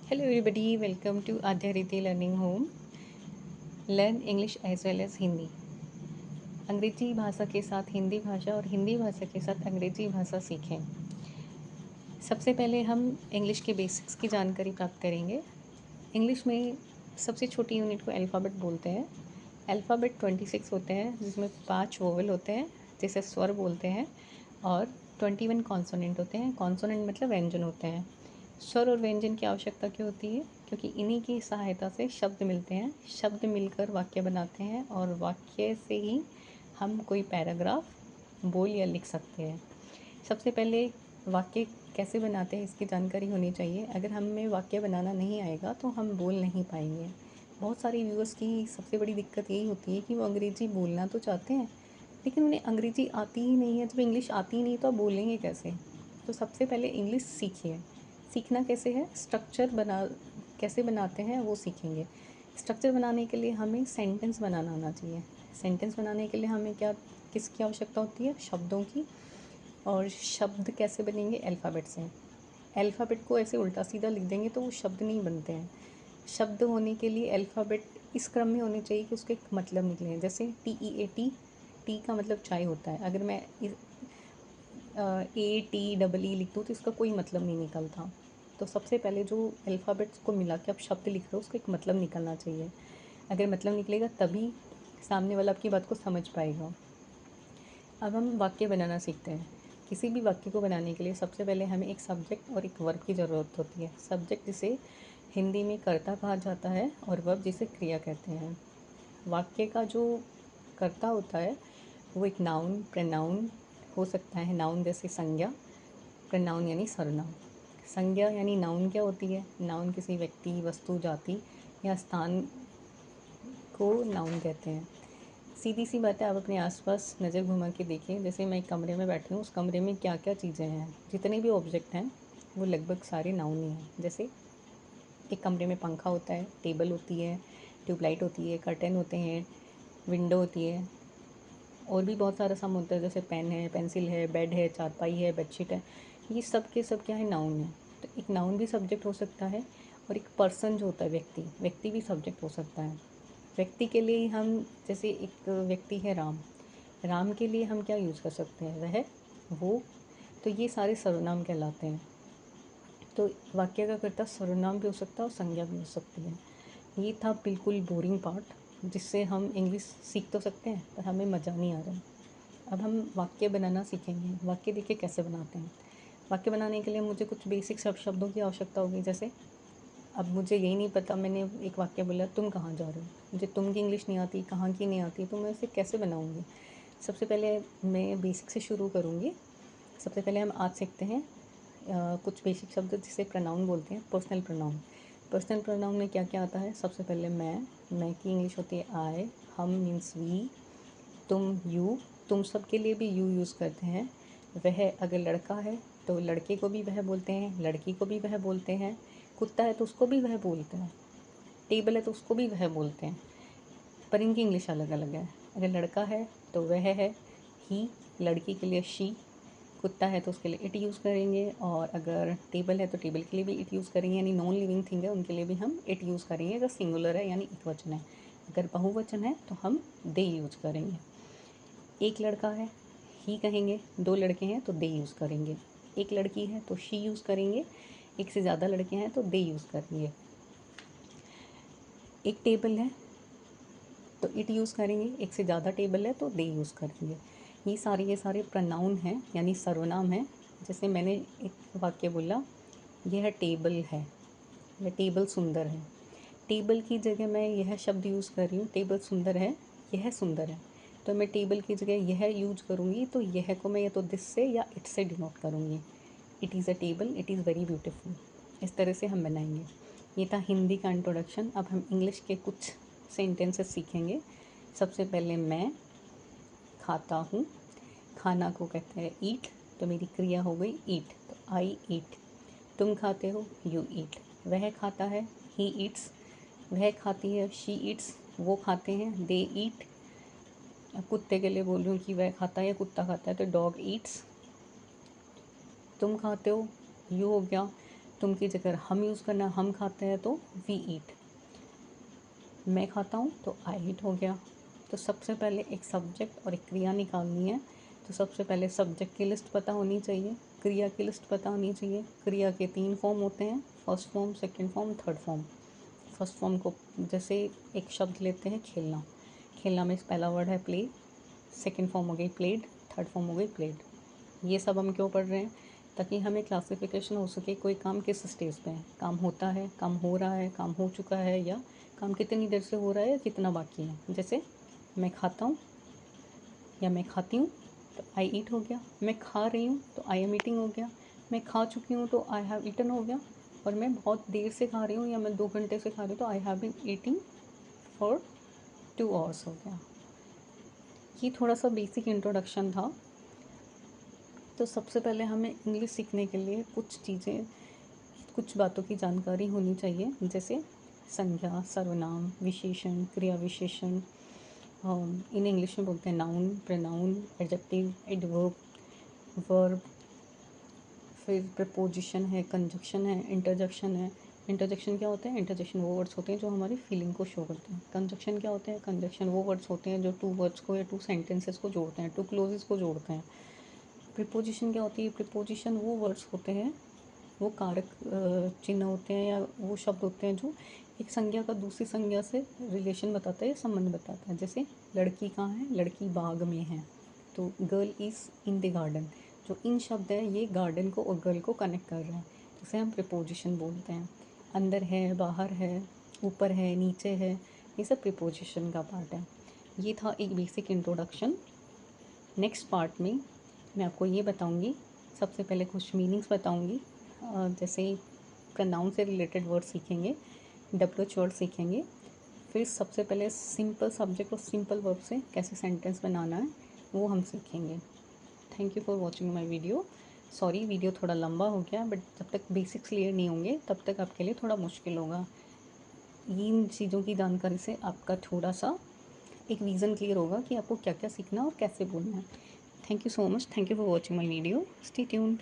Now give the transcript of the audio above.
Hello everybody, welcome to Adya Riti Learning Home. Learn English as well as Hindi. अंग्रेजी भाषा के साथ हिंदी भाषा और हिंदी भाषा के साथ अंग्रेजी भाषा सीखें। सबसे पहले हम इंग्लिश के बेसिक्स की जानकारी प्राप्त करेंगे। इंग्लिश में सबसे छोटी यूनिट को अल्फ़ाबेट बोलते हैं। अल्फ़ाबेट 26 होते हैं, जिसमें 5 वोवेल होते हैं जिसे स्वर बोलते हैं, और 21 कॉन्सोनेंट होते हैं। कॉन्सोनेंट मतलब व्यंजन होते हैं। स्वर और व्यंजन की आवश्यकता क्यों होती है? क्योंकि इन्हीं की सहायता से शब्द मिलते हैं, शब्द मिलकर वाक्य बनाते हैं, और वाक्य से ही हम कोई पैराग्राफ बोल या लिख सकते हैं। सबसे पहले वाक्य कैसे बनाते हैं इसकी जानकारी होनी चाहिए। अगर हमें वाक्य बनाना नहीं आएगा तो हम बोल नहीं पाएंगे। बहुत सारे व्यूअर्स की सबसे बड़ी दिक्कत यही होती है कि वो अंग्रेज़ी बोलना तो चाहते हैं, लेकिन उन्हें अंग्रेज़ी आती ही नहीं है। जब इंग्लिश आती ही नहीं तो आप बोलेंगे कैसे? तो सबसे पहले इंग्लिश सीखिए। सीखना कैसे है, स्ट्रक्चर कैसे बनाते हैं वो सीखेंगे। स्ट्रक्चर बनाने के लिए हमें सेंटेंस बनाना आना चाहिए। सेंटेंस बनाने के लिए हमें किसकी आवश्यकता होती है? शब्दों की। और शब्द कैसे बनेंगे? अल्फ़ाबेट से। अल्फ़ाबेट को ऐसे उल्टा सीधा लिख देंगे तो वो शब्द नहीं बनते हैं। शब्द होने के लिए अल्फ़ाबेट इस क्रम में होने चाहिए कि उसके एक मतलब निकले। जैसे TEAT, टी का मतलब चाय होता है। अगर मैं ATEE लिख दूँ तो इसका कोई मतलब नहीं निकलता। तो सबसे पहले जो अल्फ़ाबेट्स को मिला के आप शब्द लिख रहे हो उसका एक मतलब निकलना चाहिए। अगर मतलब निकलेगा तभी सामने वाला आपकी बात को समझ पाएगा। अब हम वाक्य बनाना सीखते हैं। किसी भी वाक्य को बनाने के लिए सबसे पहले हमें एक सब्जेक्ट और एक वर्ब की ज़रूरत होती है। सब्जेक्ट जिसे हिंदी में कर्ता कहा जाता है, और वर्ब जिसे क्रिया कहते हैं। वाक्य का जो कर्ता होता है वो एक नाउन, प्रोनाउन हो सकता है। नाउन जैसे संज्ञा, प्रोनाउन यानी सर्वनाम। संज्ञा यानी नाउन क्या होती है? नाउन किसी व्यक्ति, वस्तु, जाति या स्थान को नाउन कहते हैं। सीधी सी बात है, आप अपने आसपास नज़र घुमा के देखिए। जैसे मैं एक कमरे में बैठी हूँ, उस कमरे में क्या क्या चीज़ें हैं, जितने भी ऑब्जेक्ट हैं वो लगभग सारे नाउन ही हैं। जैसे एक कमरे में पंखा होता है, टेबल होती है, ट्यूबलाइट होती है, कर्टेन होते हैं, विंडो होती है, और भी बहुत सारा सामान होता है। जैसे पेन है, पेंसिल है, बेड है, चारपाई है, बेडशीट है। ये सब के सब क्या है? नाउन है। तो एक नाउन भी सब्जेक्ट हो सकता है, और एक पर्सन जो होता है, व्यक्ति भी सब्जेक्ट हो सकता है। व्यक्ति के लिए हम, जैसे एक व्यक्ति है राम, राम के लिए हम क्या यूज़ कर सकते हैं? वह, वो। तो ये सारे सर्वनाम कहलाते हैं। तो वाक्य का कर्ता सर्वनाम भी हो सकता है और संज्ञा भी हो सकती है। ये था बिल्कुल बोरिंग पार्ट, जिससे हम इंग्लिश सीख तो सकते हैं पर हमें मज़ा नहीं आ रहा है। अब हम वाक्य बनाना सीखेंगे। वाक्य देखिए कैसे बनाते हैं। वाक्य बनाने के लिए मुझे कुछ बेसिक शब्दों की आवश्यकता होगी। जैसे अब मुझे यही नहीं पता, मैंने एक वाक्य बोला, तुम कहाँ जा रहे हो। मुझे तुम की इंग्लिश नहीं आती, कहाँ की नहीं आती, तो मैं इसे कैसे बनाऊँगी? सबसे पहले मैं बेसिक से शुरू करूँगी। सबसे पहले हम आज सीखते हैं कुछ बेसिक शब्द जिसे प्रोनाउन बोलते हैं। Personal pronoun. पर्सनल प्रोनाउन में क्या क्या आता है? सबसे पहले मैं की इंग्लिश होती है आई, हम मीन्स वी, तुम यू, तुम सब के लिए भी यू यूज़ करते हैं। वह अगर लड़का है तो लड़के को भी वह बोलते हैं, लड़की को भी वह बोलते हैं। कुत्ता है तो उसको भी वह बोलते हैं। टेबल है तो उसको भी वह बोलते हैं, पर इनकी इंग्लिश अलग अलग है। अगर लड़का है तो वह है ही, लड़की के लिए शी, कुत्ता है तो उसके लिए इट यूज़ करेंगे, और अगर टेबल है तो टेबल के लिए भी इट यूज़ करेंगे, यानी नॉन लिविंग थिंग है उनके लिए भी हम इट यूज़ करेंगे अगर सिंगुलर है यानी एकवचन है। अगर बहुवचन है तो हम दे यूज़ करेंगे। एक लड़का है, ही कहेंगे। दो लड़के हैं तो दे यूज़ करेंगे। एक लड़की है तो शी यूज़ करेंगे। एक से ज़्यादा लड़के हैं तो दे यूज़ करेंगे। एक टेबल है तो इट यूज़ करेंगे। एक से ज़्यादा टेबल है तो दे यूज़ करेंगे। ये सारे प्रोनाउन हैं, यानी सर्वनाम हैं। जैसे मैंने एक वाक्य बोला, यह टेबल है, यह टेबल सुंदर है। टेबल की जगह मैं यह शब्द यूज़ कर रही हूँ, टेबल सुंदर है, यह सुंदर है। तो मैं टेबल की जगह यह यूज करूँगी, तो यह को मैं या तो दिस से या इट से डिनोट करूँगी। It is a table, it is very beautiful. इस तरह से हम बनाएंगे। ये था हिंदी का इंट्रोडक्शन। अब हम इंग्लिश के कुछ सेंटेंसेस सीखेंगे। सबसे पहले मैं खाता हूँ। खाना को कहते हैं ईट, तो मेरी क्रिया हो गई ईट, तो आई ईट। तुम खाते हो, यू ईट। वह खाता है, ही ईट्स। वह खाती है, शी ईट्स। वो खाते हैं, दे ईट। कुत्ते के लिए बोल रही हूँ कि वह खाता है या कुत्ता खाता है, तो डॉग ईट्स। तुम खाते हो, यू हो गया। तुम की जगह हम यूज़ करना, हम खाते हैं तो वी ईट। मैं खाता हूँ तो आई ईट हो गया। तो सबसे पहले एक सब्जेक्ट और एक क्रिया निकालनी है। तो सबसे पहले सब्जेक्ट की लिस्ट पता होनी चाहिए, क्रिया की लिस्ट पता होनी चाहिए। क्रिया के 3 फॉर्म होते हैं, first form, second form, third form. First form को जैसे एक शब्द लेते हैं खेलना, खेलना में पहला वर्ड है प्ले, सेकंड फॉर्म हो गई प्लेड, थर्ड फॉर्म हो गई प्लेड। ये सब हम क्यों पढ़ रहे हैं? ताकि हमें क्लासिफिकेशन हो सके कोई काम किस स्टेज पे है, काम होता है, काम हो रहा है, काम हो चुका है, या काम कितनी देर से हो रहा है या कितना बाकी है। जैसे मैं खाता हूँ या मैं खाती हूँ तो आई ईट हो गया। मैं खा रही हूँ तो आई एम ईटिंग हो गया। मैं खा चुकी हूँ तो आई हैव ईटन हो गया। और मैं बहुत देर से खा रही हूँ या मैं 2 घंटे से खा रही हूँ तो I have been eating for 2 hours हो गया। ये थोड़ा सा बेसिक इंट्रोडक्शन था। तो सबसे पहले हमें इंग्लिश सीखने के लिए कुछ चीज़ें, कुछ बातों की जानकारी होनी चाहिए, जैसे संज्ञा, सर्वनाम, विशेषण, क्रिया विशेषण, इन इंग्लिश में बोलते हैं noun, pronoun, adjective, adverb, verb, फिर प्रपोजिशन है, कंजक्शन है, इंटरजेक्शन है। इंटरजेक्शन क्या होते हैं? इंटरजेक्शन वो वर्ड्स होते हैं जो हमारी फीलिंग को शो करते हैं। कंजक्शन क्या होते हैं? कंजक्शन वो वर्ड्स होते हैं जो 2 वर्ड्स को या 2 सेंटेंसेस को जोड़ते हैं, 2 क्लोजेस को जोड़ते हैं। प्रीपोजिशन क्या होती है? प्रीपोजिशन वो वर्ड्स होते हैं, वो कारक चिन्ह होते हैं या वो शब्द होते हैं जो एक संज्ञा का दूसरी संज्ञा से रिलेशन बताता है या संबंध बताता है। जैसे लड़की कहाँ है? लड़की बाग में है, तो girl is in the garden. जो इन शब्द है ये गार्डन को और गर्ल को कनेक्ट कर रहे हैं, जिसे हम प्रीपोजिशन बोलते हैं। अंदर है, बाहर है, ऊपर है, नीचे है, ये सब प्रीपोजिशन का पार्ट है। ये था एक बेसिक इंट्रोडक्शन। नेक्स्ट पार्ट में मैं आपको ये बताऊंगी, सबसे पहले कुछ मीनिंग्स बताऊंगी, जैसे प्रोनाउन से रिलेटेड वर्ड सीखेंगे, WH वर्ड सीखेंगे। फिर सबसे पहले सिंपल सब्जेक्ट और सिंपल वर्ब से कैसे सेंटेंस बनाना है वो हम सीखेंगे। Thank you for watching my video. Sorry video थोड़ा लंबा हो गया, बट जब तक बेसिक्स क्लियर नहीं होंगे तब तक आपके लिए थोड़ा मुश्किल होगा। इन चीज़ों की जानकारी से आपका थोड़ा सा एक विज़न क्लियर होगा कि आपको क्या क्या सीखना और कैसे बोलना है। Thank you so much. Thank you for watching my video. Stay tuned.